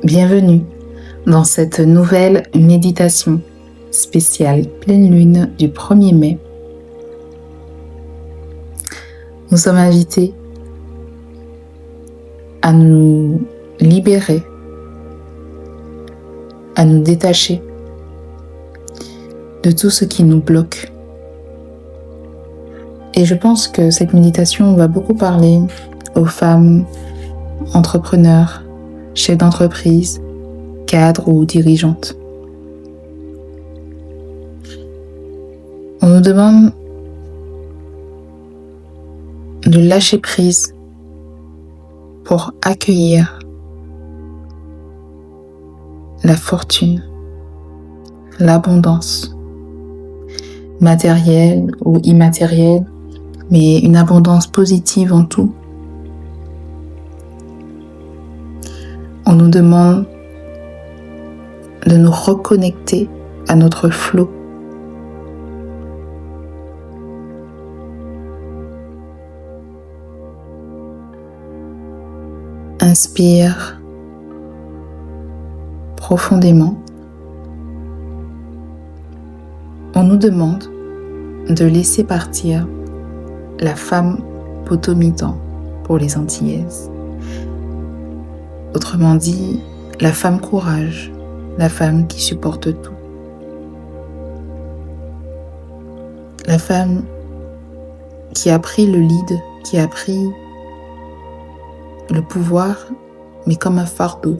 Bienvenue dans cette nouvelle méditation spéciale pleine lune du 1er mai. Nous sommes invités à nous libérer, à nous détacher de tout ce qui nous bloque. Et je pense que cette méditation va beaucoup parler aux femmes entrepreneurs, chefs d'entreprise, cadres ou dirigeantes. On nous demande de lâcher prise pour accueillir la fortune, l'abondance, matérielle ou immatérielle, mais une abondance positive en tout. On nous demande de nous reconnecter à notre flot. Inspire profondément. On nous demande de laisser partir la femme potomitan pour les Antillaises. Autrement dit, la femme courage, la femme qui supporte tout. La femme qui a pris le lead, qui a pris le pouvoir, mais comme un fardeau.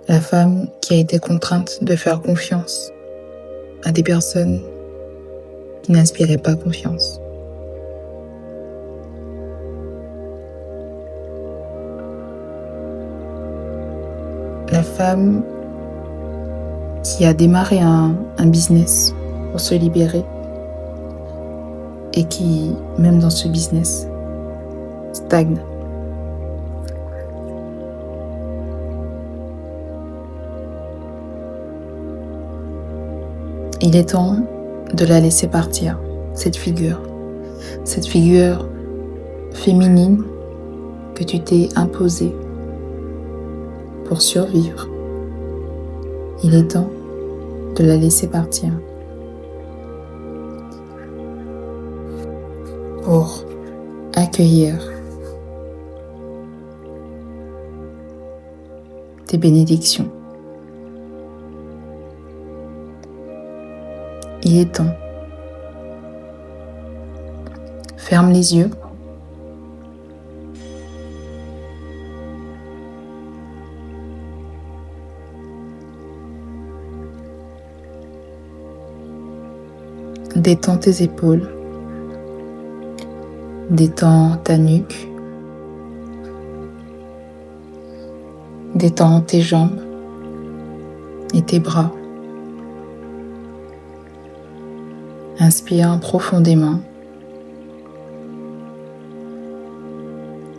La femme qui a été contrainte de faire confiance à des personnes qui n'inspiraient pas confiance. La femme qui a démarré un business pour se libérer et qui, même dans ce business, stagne. Il est temps de la laisser partir, cette figure féminine que tu t'es imposée pour survivre. Il est temps de la laisser partir pour accueillir tes bénédictions. Il est temps. Ferme les yeux. Détends tes épaules. Détends ta nuque. Détends tes jambes et tes bras. Inspire profondément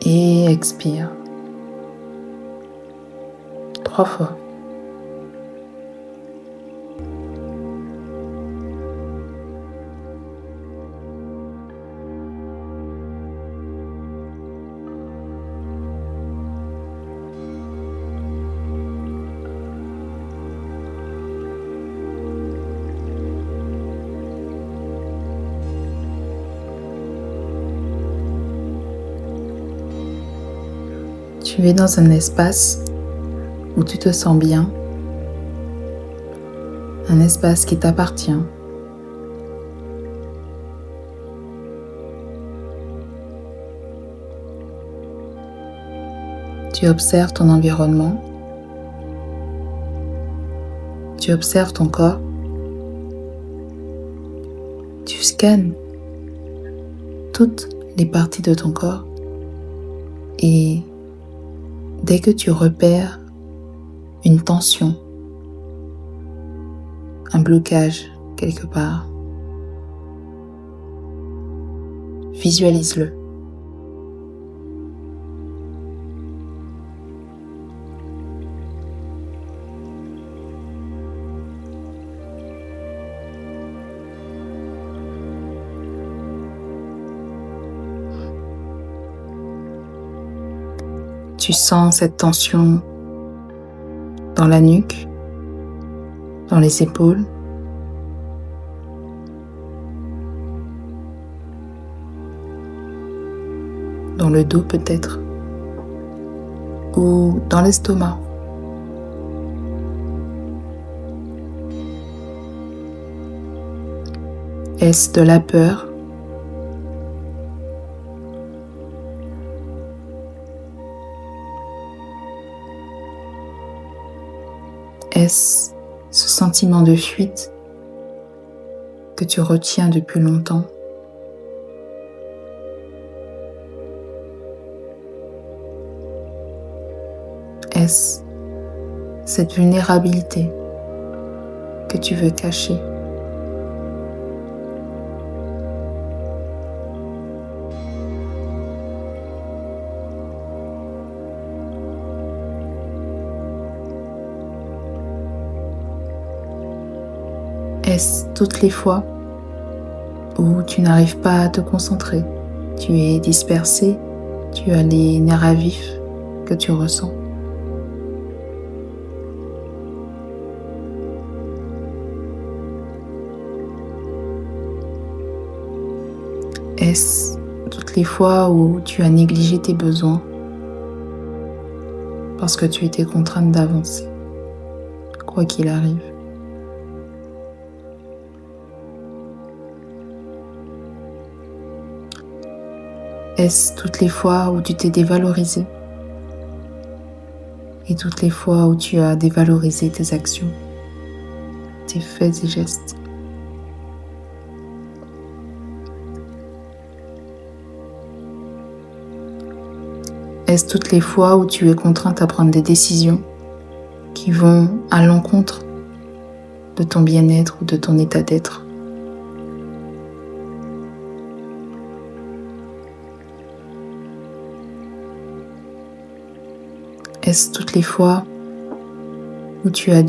et expire 3 fois. Tu es dans un espace où tu te sens bien, un espace qui t'appartient. Tu observes ton environnement, tu observes ton corps, tu scannes toutes les parties de ton corps et dès que tu repères une tension, un blocage quelque part, visualise-le. tu sens cette tension dans la nuque, dans les épaules. Dans le dos peut-être, ou dans l'estomac. Est-ce de la peur? Est-ce ce sentiment de fuite que tu retiens depuis longtemps? Est-ce cette vulnérabilité que tu veux cacher? Est-ce toutes les fois où tu n'arrives pas à te concentrer, tu es dispersé, tu as les nerfs à vif que tu ressens? Est-ce toutes les fois où tu as négligé tes besoins parce que tu étais contrainte d'avancer, quoi qu'il arrive? Est-ce toutes les fois où tu t'es dévalorisé et toutes les fois où tu as dévalorisé tes actions, tes faits et gestes? Est-ce toutes les fois où tu es contrainte à prendre des décisions qui vont à l'encontre de ton bien-être ou de ton état d'être? Est-ce toutes les fois où tu as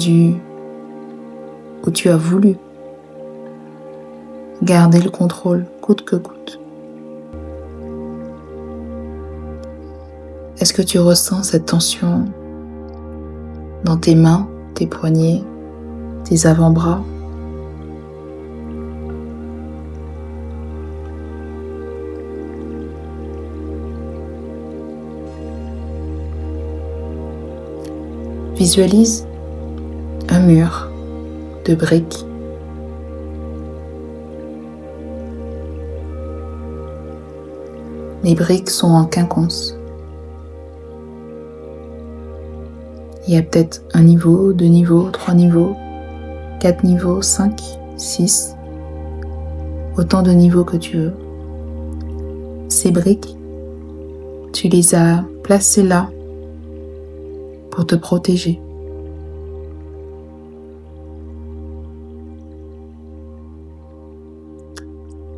voulu garder le contrôle coûte que coûte? Est-ce que tu ressens cette tension dans tes mains, tes poignets, tes avant-bras? Visualise un mur de briques. Les briques sont en quinconce. Il y a peut-être un niveau, 2 niveaux, 3 niveaux, 4 niveaux, 5, 6, autant de niveaux que tu veux. Ces briques, tu les as placées là pour te protéger.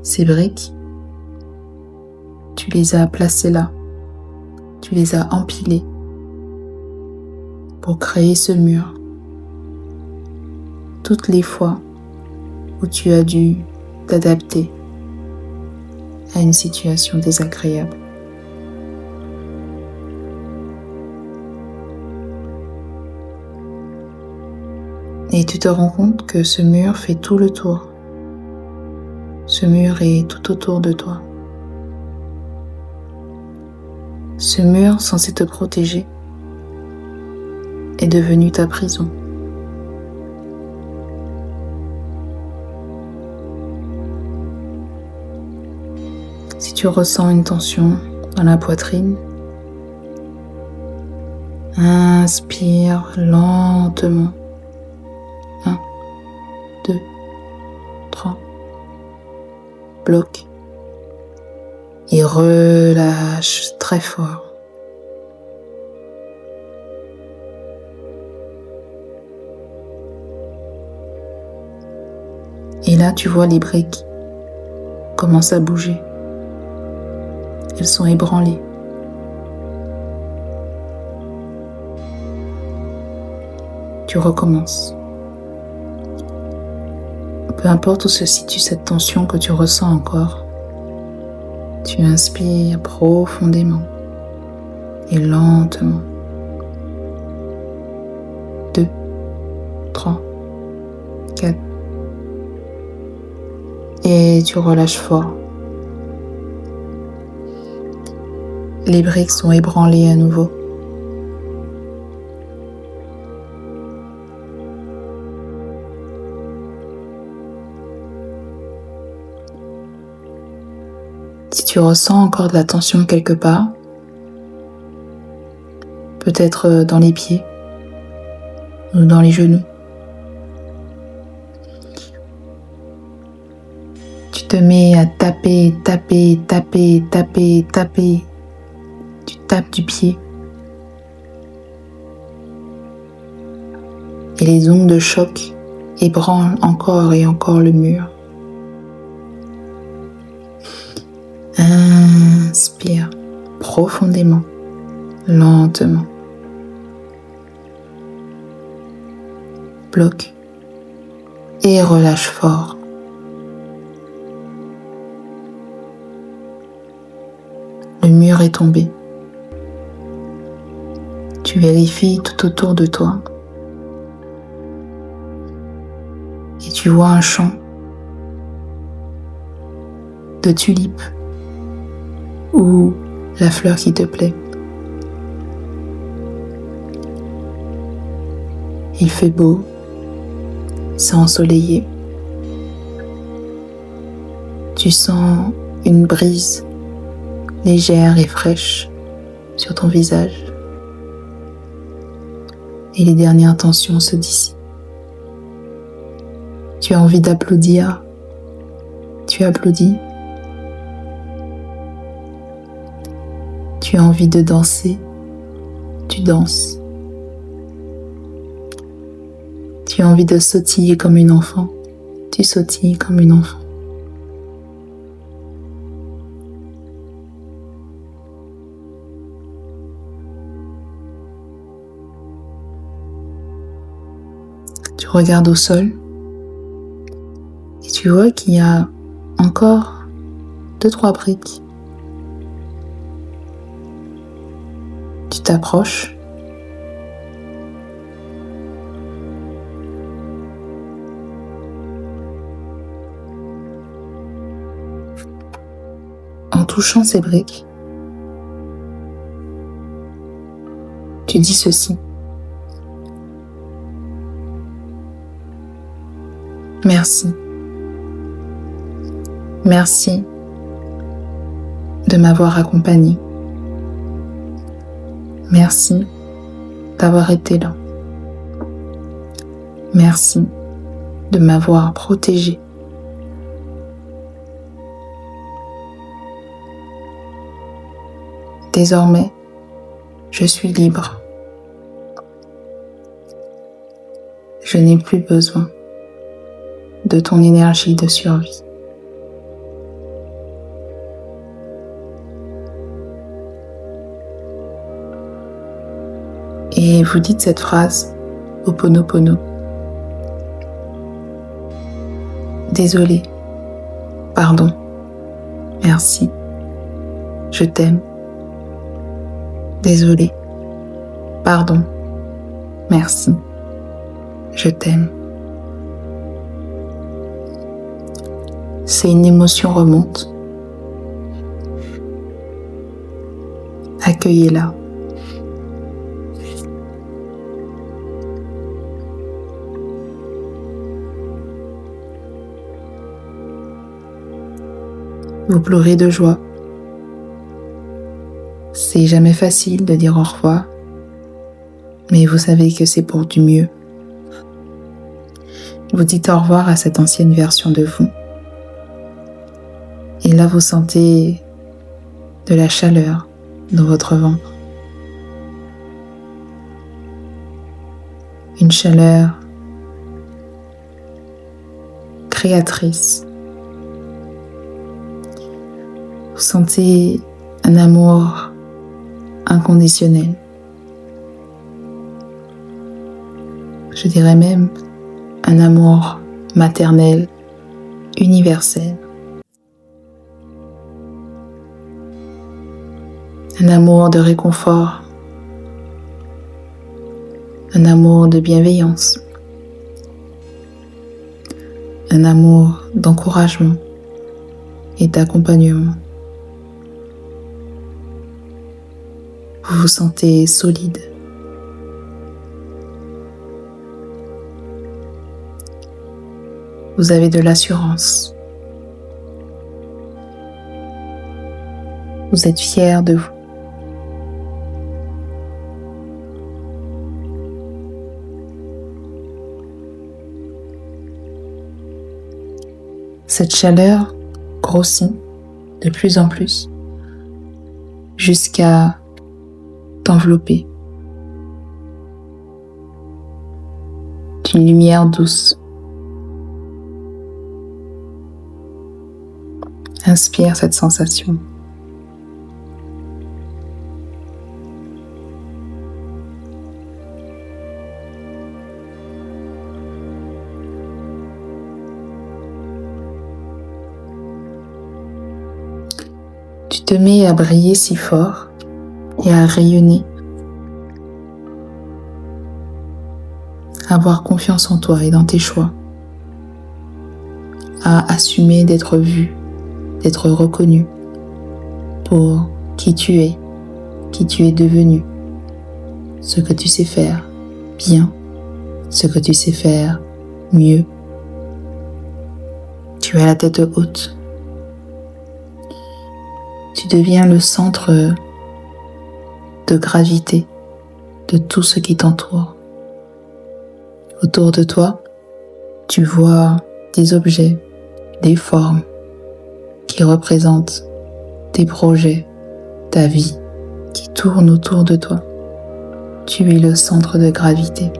Ces briques, tu les as placées là, tu les as empilées pour créer ce mur. Toutes les fois où tu as dû t'adapter à une situation désagréable. Et tu te rends compte que ce mur fait tout le tour. Ce mur est tout autour de toi. Ce mur censé te protéger est devenu ta prison. Si tu ressens une tension dans la poitrine, inspire lentement. 1, 2, 3. Bloque et relâche très fort. Et là, tu vois les briques commencent à bouger. Elles sont ébranlées. Tu recommences. Peu importe où se situe cette tension que tu ressens encore, tu inspires profondément et lentement. 2, 3, 4. Et tu relâches fort. Les briques sont ébranlées à nouveau. Si tu ressens encore de la tension quelque part, peut-être dans les pieds ou dans les genoux, tu te mets à taper. Tu tapes du pied. Et les ondes de choc ébranlent encore et encore le mur. Inspire profondément, lentement. Bloque et relâche fort. Le mur est tombé. Tu vérifies tout autour de toi et tu vois un champ de tulipes ou la fleur qui te plaît. Il fait beau, c'est ensoleillé. Tu sens une brise légère et fraîche sur ton visage. Et les dernières tensions se dissipent. Tu as envie d'applaudir. Tu applaudis. Tu as envie de danser. Tu danses. Tu as envie de sautiller comme une enfant. Tu sautilles comme une enfant. Tu regardes au sol et tu vois qu'il y a encore 2-3 briques. Tu t'approches. En touchant ces briques, tu dis ceci. Merci. Merci de m'avoir accompagné. Merci d'avoir été là. Merci de m'avoir protégé. Désormais, je suis libre. Je n'ai plus besoin de ton énergie de survie. Et vous dites cette phrase, Ho'oponopono. Désolé, pardon, merci, je t'aime. Désolé, pardon, merci, je t'aime. Si une émotion remonte, accueillez-la. Vous pleurez de joie. C'est jamais facile de dire au revoir, mais vous savez que c'est pour du mieux. Vous dites au revoir à cette ancienne version de vous. Et là, vous sentez de la chaleur dans votre ventre. Une chaleur créatrice. Vous sentez un amour inconditionnel. Je dirais même un amour maternel, universel. Un amour de réconfort un amour de bienveillance, un amour d'encouragement et d'accompagnement. Vous vous sentez solide. Vous avez de l'assurance. Vous êtes fier de vous. Cette chaleur grossit de plus en plus jusqu'à t'envelopper d'une lumière douce. Inspire cette sensation. Tu te mets à briller si fort et à rayonner, à avoir confiance en toi et dans tes choix, à assumer d'être vu, d'être reconnu pour qui tu es devenu, ce que tu sais faire bien, ce que tu sais faire mieux. Tu as la tête haute. Tu deviens le centre de gravité de tout ce qui t'entoure. Autour de toi, tu vois des objets, des formes qui représentent tes projets, ta vie qui tourne autour de toi. Tu es le centre de gravité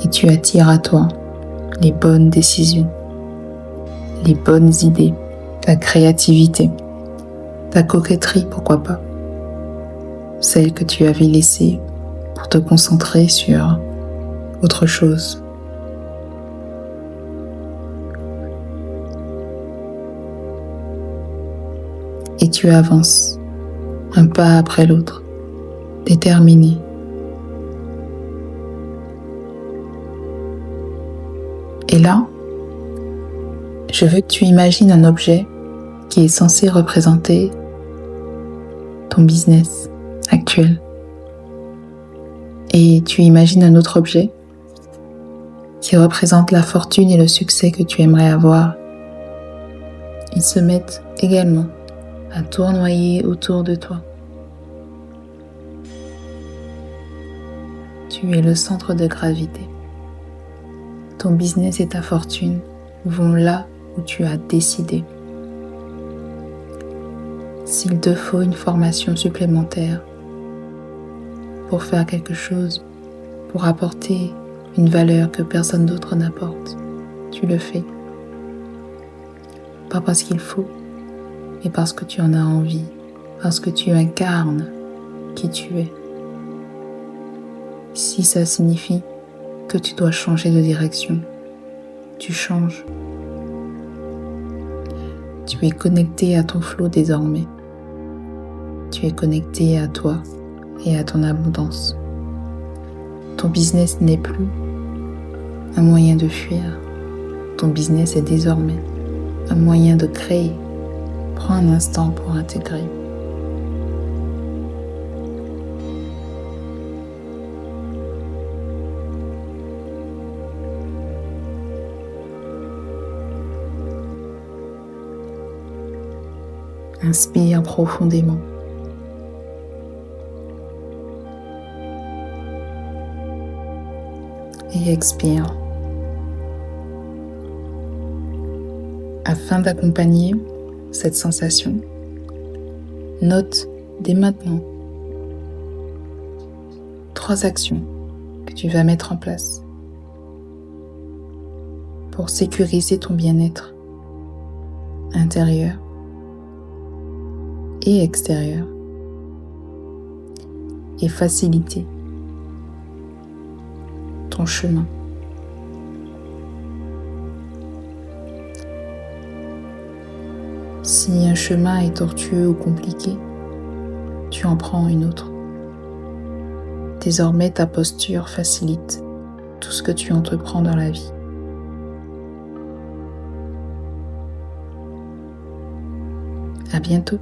et tu attires à toi les bonnes décisions, les bonnes idées, ta créativité, ta coquetterie, pourquoi pas, celle que tu avais laissée pour te concentrer sur autre chose. Et tu avances, un pas après l'autre, déterminé. Et là, je veux que tu imagines un objet qui est censé représenter ton business actuel. Et tu imagines un autre objet qui représente la fortune et le succès que tu aimerais avoir. Ils se mettent également à tournoyer autour de toi. Tu es le centre de gravité. Ton business et ta fortune vont là où tu as décidé. S'il te faut une formation supplémentaire pour faire quelque chose, pour apporter une valeur que personne d'autre n'apporte, tu le fais. Pas parce qu'il faut, mais parce que tu en as envie, parce que tu incarnes qui tu es. Si ça signifie que tu dois changer de direction, tu changes. Tu es connecté à ton flot désormais. Tu es connecté à toi et à ton abondance. Ton business n'est plus un moyen de fuir. Ton business est désormais un moyen de créer. Prends un instant pour intégrer. Inspire profondément. Et expire. Afin d'accompagner cette sensation, note dès maintenant 3 actions que tu vas mettre en place pour sécuriser ton bien-être intérieur et extérieur et faciliter ton chemin. Si un chemin est tortueux ou compliqué, tu en prends une autre. Désormais, ta posture facilite tout ce que tu entreprends dans la vie. À bientôt.